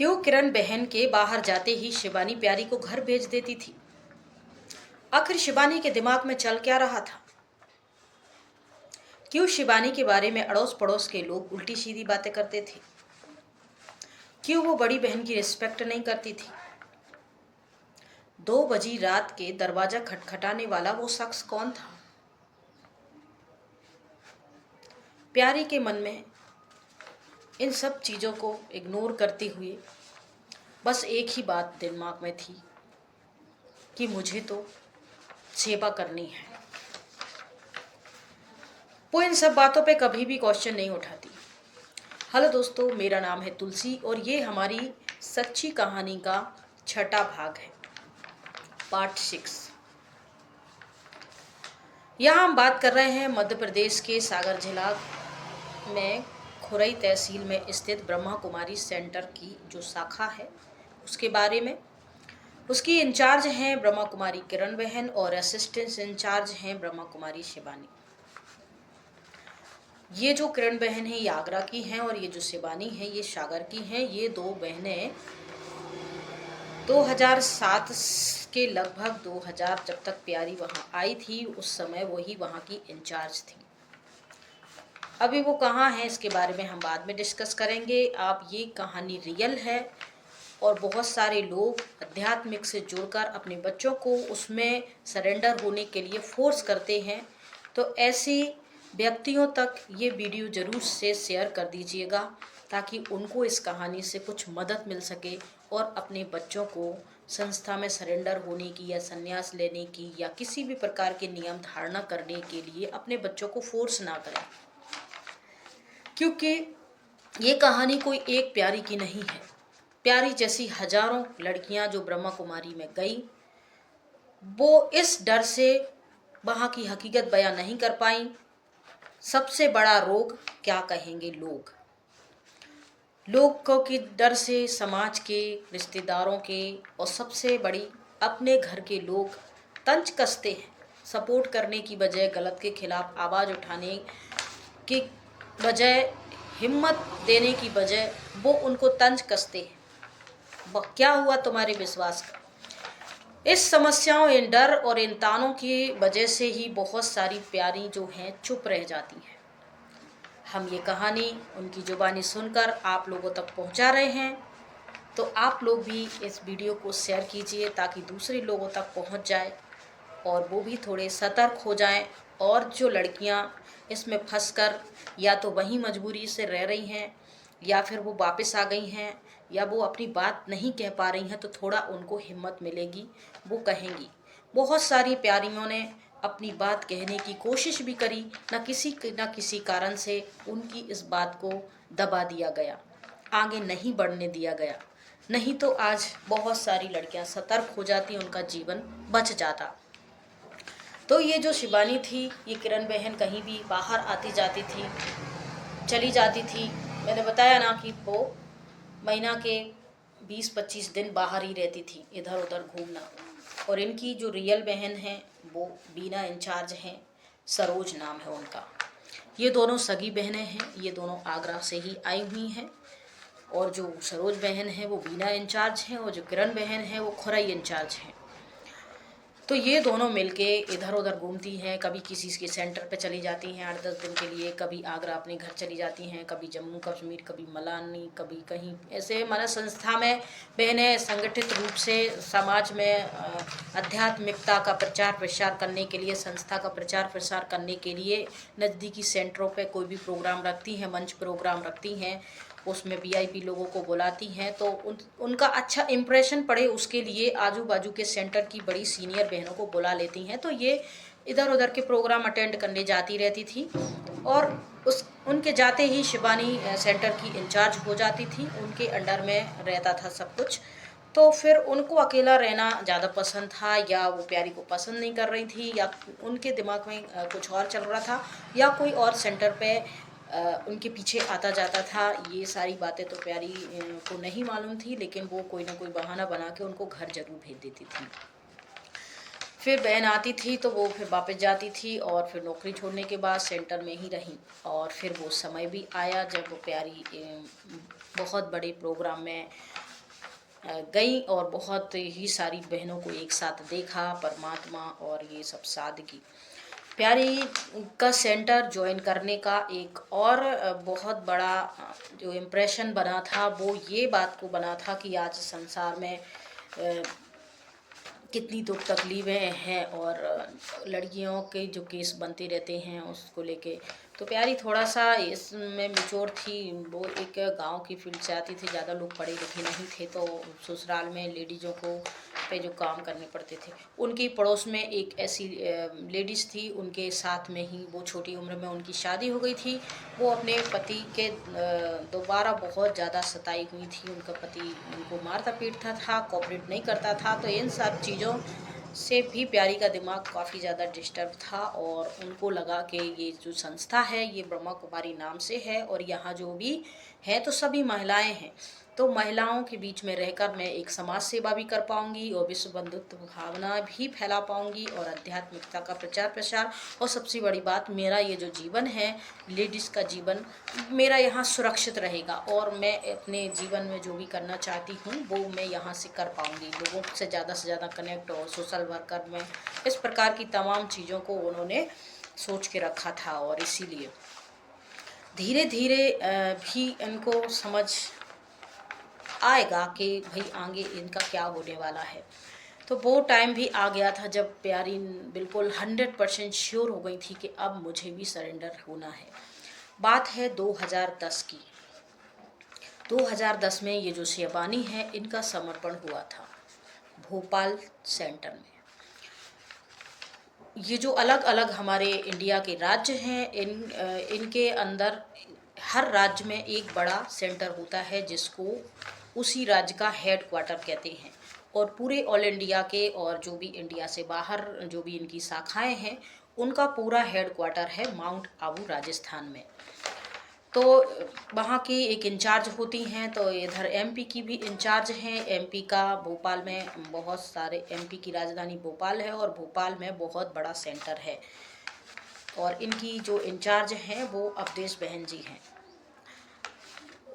क्यों किरण बहन के बाहर जाते ही शिवानी प्यारी को घर भेज देती थी। आखिर शिवानी के दिमाग में चल क्या रहा था। क्यों शिवानी के बारे में अड़ोस पड़ोस के लोग उल्टी सीधी बातें करते थे। क्यों वो बड़ी बहन की रिस्पेक्ट नहीं करती थी। 2 बजी रात के दरवाजा खटखटाने वाला वो शख्स कौन था। प्यारी के मन में इन सब चीज़ों को इग्नोर करते हुए बस एक ही बात दिमाग में थी कि मुझे तो सेवा करनी है। वो इन सब बातों पे कभी भी क्वेश्चन नहीं उठाती। हेलो दोस्तों, मेरा नाम है तुलसी और ये हमारी सच्ची कहानी का छठा भाग है, पार्ट 6। यहाँ हम बात कर रहे हैं मध्य प्रदेश के सागर जिला में खुरई तहसील में स्थित ब्रह्मा कुमारी सेंटर की जो शाखा है उसके बारे में। उसकी इंचार्ज हैं ब्रह्मा कुमारी किरण बहन और असिस्टेंट इंचार्ज हैं ब्रह्मा कुमारी शिवानी। ये जो किरण बहन है ये आगरा की हैं और ये जो शिवानी है ये सागर की हैं। ये 2 बहनें 2007 के लगभग 2000 जब तक प्यारी वहाँ आई थी उस समय वही वहाँ की इंचार्ज थी। अभी वो कहाँ हैं इसके बारे में हम बाद में डिस्कस करेंगे। आप ये कहानी रियल है और बहुत सारे लोग आध्यात्मिक से जुड़कर अपने बच्चों को उसमें सरेंडर होने के लिए फोर्स करते हैं, तो ऐसे व्यक्तियों तक ये वीडियो ज़रूर से शेयर कर दीजिएगा ताकि उनको इस कहानी से कुछ मदद मिल सके और अपने बच्चों को संस्था में सरेंडर होने की या संन्यास लेने की या किसी भी प्रकार के नियम धारणा करने के लिए अपने बच्चों को फोर्स ना करें। क्योंकि ये कहानी कोई एक प्यारी की नहीं है। प्यारी जैसी हजारों लड़कियां जो ब्रह्मा कुमारी में गई वो इस डर से वहाँ की हकीकत बयां नहीं कर पाई। सबसे बड़ा रोग क्या कहेंगे लोगों के डर से, समाज के, रिश्तेदारों के और सबसे बड़ी अपने घर के लोग तंज कसते हैं। सपोर्ट करने की बजाय, गलत के खिलाफ आवाज़ उठाने की बजाय, हिम्मत देने की बजाय वो उनको तंज कसते हैं। क्या हुआ तुम्हारे विश्वास का। इस समस्याओं, इन डर और इन तानों की वजह से ही बहुत सारी प्यारी जो हैं चुप रह जाती हैं। हम ये कहानी उनकी जुबानी सुनकर आप लोगों तक पहुंचा रहे हैं, तो आप लोग भी इस वीडियो को शेयर कीजिए ताकि दूसरे लोगों तक पहुंच जाए और वो भी थोड़े सतर्क हो जाएं। और जो लड़कियां इसमें फंसकर या तो वहीं मजबूरी से रह रही हैं या फिर वो वापस आ गई हैं या वो अपनी बात नहीं कह पा रही हैं, तो थोड़ा उनको हिम्मत मिलेगी, वो कहेंगी। बहुत सारी प्यारियों ने अपनी बात कहने की कोशिश भी करी, न किसी कारण से उनकी इस बात को दबा दिया गया, आगे नहीं बढ़ने दिया गया। नहीं तो आज बहुत सारी लड़कियां सतर्क हो जाती, उनका जीवन बच जाता। तो ये जो शिवानी थी, ये किरण बहन कहीं भी बाहर आती जाती थी, चली जाती थी। मैंने बताया ना कि वो महीना के 20-25 दिन बाहर ही रहती थी, इधर उधर घूमना। और इनकी जो रियल बहन है वो बीना इंचार्ज हैं, सरोज नाम है उनका। ये दोनों सगी बहनें हैं, ये दोनों आगरा से ही आई हुई हैं। और जो सरोज बहन है वो बीना इंचार्ज हैं और जो किरण बहन है वो खुरई इंचार्ज हैं। तो ये दोनों मिलके इधर उधर घूमती हैं, कभी किसी के सेंटर पे चली जाती हैं 8-10 दिन के लिए, कभी आगरा अपने घर चली जाती हैं, कभी जम्मू कश्मीर, कभी मलानी, कभी कहीं। ऐसे माना संस्था में बहनें संगठित रूप से समाज में आध्यात्मिकता का प्रचार प्रसार करने के लिए, संस्था का प्रचार प्रसार करने के लिए नज़दीकी सेंटरों पे कोई भी प्रोग्राम रखती हैं, मंच प्रोग्राम रखती हैं, उसमें वीआईपी लोगों को बुलाती हैं, तो उनका अच्छा इम्प्रेशन पड़े उसके लिए आजू बाजू के सेंटर की बड़ी सीनियर बहनों को बुला लेती हैं। तो ये इधर उधर के प्रोग्राम अटेंड करने जाती रहती थी और उनके जाते ही शिवानी सेंटर की इंचार्ज हो जाती थी, उनके अंडर में रहता था सब कुछ। तो फिर उनको अकेला रहना ज़्यादा पसंद था, या वो प्यारी को पसंद नहीं कर रही थी, या उनके दिमाग में कुछ और चल रहा था, या कोई और सेंटर पे उनके पीछे आता जाता था। ये सारी बातें तो प्यारी को नहीं मालूम थी, लेकिन वो कोई ना कोई बहाना बना के उनको घर जरूर भेज देती थी। फिर बहन आती थी तो वो फिर वापस जाती थी और फिर नौकरी छोड़ने के बाद सेंटर में ही रही। और फिर वो समय भी आया जब वो प्यारी बहुत बड़े प्रोग्राम में गई और बहुत ही सारी बहनों को एक साथ देखा, परमात्मा और ये सब सादगी। प्यारी का सेंटर ज्वाइन करने का एक और बहुत बड़ा जो इम्प्रेशन बना था वो ये बात को बना था कि आज संसार में कितनी दुख तकलीफ़ें हैं और लड़कियों के जो केस बनते रहते हैं उसको लेके। तो प्यारी थोड़ा सा इसमें मैच्योर थी, वो एक गांव की फील्ड से आती थी, ज़्यादा लोग पढ़े लिखे नहीं थे, तो ससुराल में लेडीज़ों को पे जो काम करने पड़ते थे। उनकी पड़ोस में एक ऐसी लेडीज़ थी, उनके साथ में ही वो छोटी उम्र में उनकी शादी हो गई थी। वो अपने पति के दोबारा बहुत ज़्यादा सताई हुई थी, उनका पति उनको मारता पीटता था, कोऑपरेट नहीं करता था। तो इन सब चीज़ों से भी प्यारी का दिमाग काफ़ी ज़्यादा डिस्टर्ब था और उनको लगा कि ये जो संस्था है ये ब्रह्मा कुमारी नाम से है और यहाँ जो भी है तो सभी महिलाएं हैं, तो महिलाओं के बीच में रहकर मैं एक समाज सेवा भी कर पाऊंगी और विश्व बंधुत्व भावना भी फैला पाऊंगी और आध्यात्मिकता का प्रचार प्रसार, और सबसे बड़ी बात मेरा ये जो जीवन है, लेडीज़ का जीवन मेरा यहाँ सुरक्षित रहेगा और मैं अपने जीवन में जो भी करना चाहती हूँ वो मैं यहाँ से कर पाऊँगी, लोगों से ज़्यादा कनेक्ट और सोशल वर्कर में, इस प्रकार की तमाम चीज़ों को उन्होंने सोच के रखा था। और इसीलिए धीरे धीरे भी इनको समझ आएगा कि भाई आगे इनका क्या होने वाला है। तो वो टाइम भी आ गया था जब प्यारी बिल्कुल 100% श्योर हो गई थी कि अब मुझे भी सरेंडर होना है। बात है 2010 की। 2010 में ये जो शेबानी है इनका समर्पण हुआ था भोपाल सेंटर में। ये जो अलग अलग हमारे इंडिया के राज्य हैं इनके अंदर हर राज्य में एक बड़ा सेंटर होता है जिसको उसी राज्य का हेड क्वार्टर कहते हैं, और पूरे ऑल इंडिया के और जो भी इंडिया से बाहर जो भी इनकी शाखाएं हैं उनका पूरा हेड क्वार्टर है माउंट आबू राजस्थान में। तो वहाँ की एक इंचार्ज होती हैं, तो इधर एमपी की भी इंचार्ज हैं। एमपी का भोपाल में बहुत सारे, एमपी की राजधानी भोपाल है और भोपाल में बहुत बड़ा सेंटर है और इनकी जो इंचार्ज हैं वो अवधेश बहन जी हैं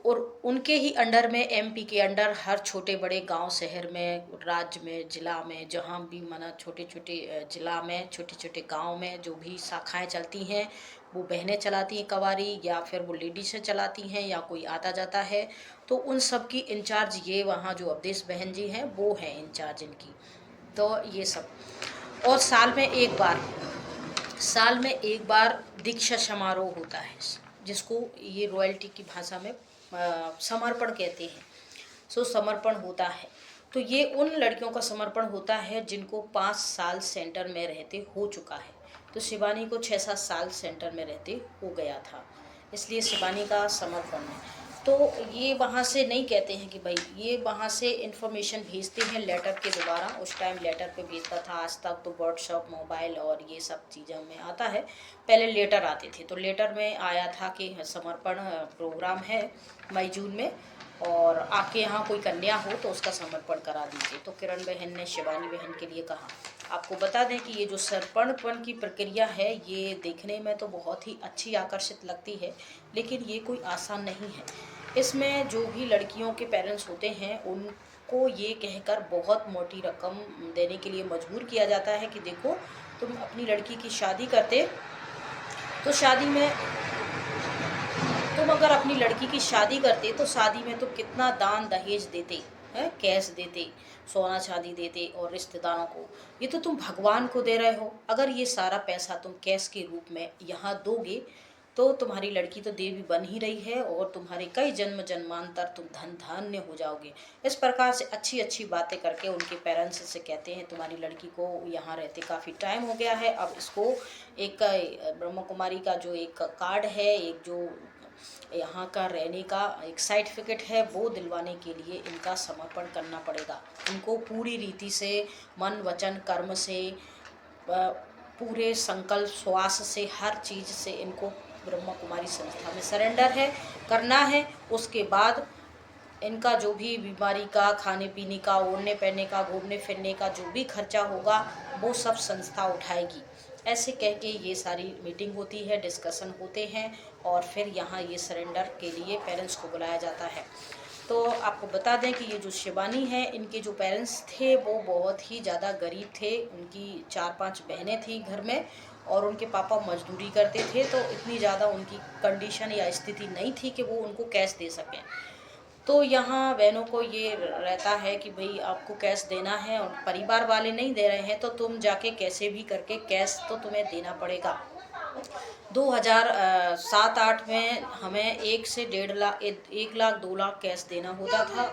और उनके ही अंडर में, एमपी के अंडर हर छोटे बड़े गांव शहर में, राज्य में, ज़िला में, जहां भी मना छोटे छोटे ज़िला में, छोटे छोटे गांव में जो भी शाखाएं चलती हैं वो बहनें चलाती हैं कवारी, या फिर वो लेडीज से चलाती हैं या कोई आता जाता है। तो उन सब की इंचार्ज ये वहाँ जो अवधेश बहन जी हैं वो हैं इंचार्ज इनकी। तो ये सब, और साल में एक बार दीक्षा समारोह होता है जिसको ये रॉयल्टी की भाषा में समर्पण कहते हैं। सो समर्पण होता है, तो ये उन लड़कियों का समर्पण होता है जिनको 5 साल सेंटर में रहते हो चुका है। तो शिवानी को 6-7 साल सेंटर में रहते हो गया था, इसलिए शिवानी का समर्पण है। तो ये वहाँ से नहीं कहते हैं कि भाई, ये वहाँ से इन्फॉर्मेशन भेजते हैं लेटर के द्वारा। उस टाइम लेटर पे भेजता था, आज तक तो व्हाट्सअप, मोबाइल और ये सब चीज़ों में आता है, पहले लेटर आते थे। तो लेटर में आया था कि समर्पण प्रोग्राम है मई जून में और आपके यहाँ कोई कन्या हो तो उसका समर्पण करा दीजिए। तो किरण बहन ने शिवानी बहन के लिए कहा। आपको बता दें कि ये जो समर्पण की प्रक्रिया है ये देखने में तो बहुत ही अच्छी, आकर्षित लगती है, लेकिन ये कोई आसान नहीं है। इसमें जो भी लड़कियों के पेरेंट्स होते हैं उनको ये कहकर बहुत मोटी रकम देने के लिए मजबूर किया जाता है कि देखो, तुम अपनी लड़की की शादी करते तो शादी में, तुम अगर अपनी लड़की की शादी करते तो शादी में तुम कितना दान दहेज देते हैं, कैश देते, सोना चांदी देते और रिश्तेदारों को। ये तो तुम भगवान को दे रहे हो। अगर ये सारा पैसा तुम कैश के रूप में यहाँ दोगे तो तुम्हारी लड़की तो देवी बन ही रही है और तुम्हारे कई जन्म जन्मांतर तुम धन धान्य हो जाओगे। इस प्रकार से अच्छी अच्छी बातें करके उनके पेरेंट्स से कहते हैं तुम्हारी लड़की को यहाँ रहते काफ़ी टाइम हो गया है, अब इसको एक ब्रह्मा कुमारी का जो एक कार्ड है, एक जो यहाँ का रहने का एक सर्टिफिकेट है, वो दिलवाने के लिए इनका समर्पण करना पड़ेगा। इनको पूरी रीति से, मन वचन कर्म से, पूरे संकल्प श्वास से, हर चीज़ से इनको ब्रह्मा कुमारी संस्था में सरेंडर है, करना है। उसके बाद इनका जो भी बीमारी का, खाने पीने का, ओढ़ने पहनने का, घूमने फिरने का जो भी खर्चा होगा वो सब संस्था उठाएगी। ऐसे कह के ये सारी मीटिंग होती है, डिस्कशन होते हैं और फिर यहाँ ये सरेंडर के लिए पेरेंट्स को बुलाया जाता है। तो आपको बता दें कि ये जो शिवानी है, इनके जो पेरेंट्स थे वो बहुत ही ज़्यादा गरीब थे। उनकी 4-5 बहनें थी घर में और उनके पापा मजदूरी करते थे, तो इतनी ज़्यादा उनकी कंडीशन या स्थिति नहीं थी कि वो उनको कैश दे सकें। तो यहाँ बहनों को ये रहता है कि भई आपको कैश देना है और परिवार वाले नहीं दे रहे हैं, तो तुम जाके कैसे भी करके कैश तो तुम्हें देना पड़ेगा। 2007-8 में हमें 1 से डेढ़ लाख 1 लाख 2 लाख कैश देना होता था।